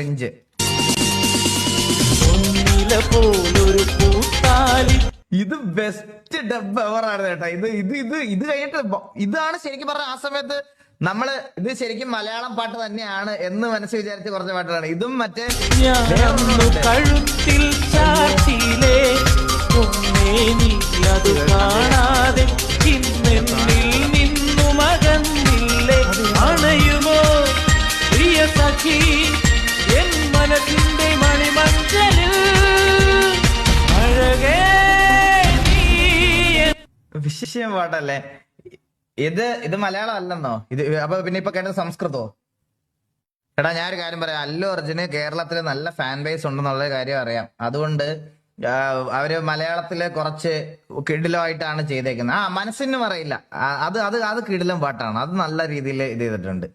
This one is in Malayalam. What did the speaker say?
ക്രിഞ്ച്. ഇത് ബെസ്റ്റ് ഡബ് എവർ ആണ് കേട്ടോ. ഇത് കഴിഞ്ഞിട്ട് ഇതാണ് ശരിക്കും പറഞ്ഞ ആ സമയത്ത് നമ്മള് ഇത് ശരിക്കും മലയാളം പാട്ട് തന്നെയാണ് എന്ന് മനസ്സ് വിചാരിച്ച് കുറച്ച് പാട്ടുകളാണ് ഇതും. മറ്റേ കഴുത്തിൽ ചാട്ടിയിലെ കാണാതെ നിന്നു മകന്നില്ലേ അണയുമോ പ്രിയ സഖി എൻ മനസ്സിന്റെ മണിമഞ്ചലിൽ അഴകേ വിശേഷം പാട്ടല്ലേ ഇത് മലയാളം അല്ലെന്നോ ഇത്? അപ്പൊ പിന്നെ ഇപ്പൊ കേട്ടത് സംസ്കൃതോ? എടാ ഞാനൊരു കാര്യം പറയാം, അല്ലു അർജുന് കേരളത്തിൽ നല്ല ഫാൻ ബേസ് ഉണ്ടെന്നുള്ള കാര്യം അറിയാം. അതുകൊണ്ട് അവര് മലയാളത്തില് കുറച്ച് കിടിലമായിട്ടാണ് ചെയ്തേക്കുന്നത്. മനസ്സിനും അറിയില്ല, അത് കിടിലം പാട്ടാണ്, അത് നല്ല രീതിയിൽ ഇത് ചെയ്തിട്ടുണ്ട്.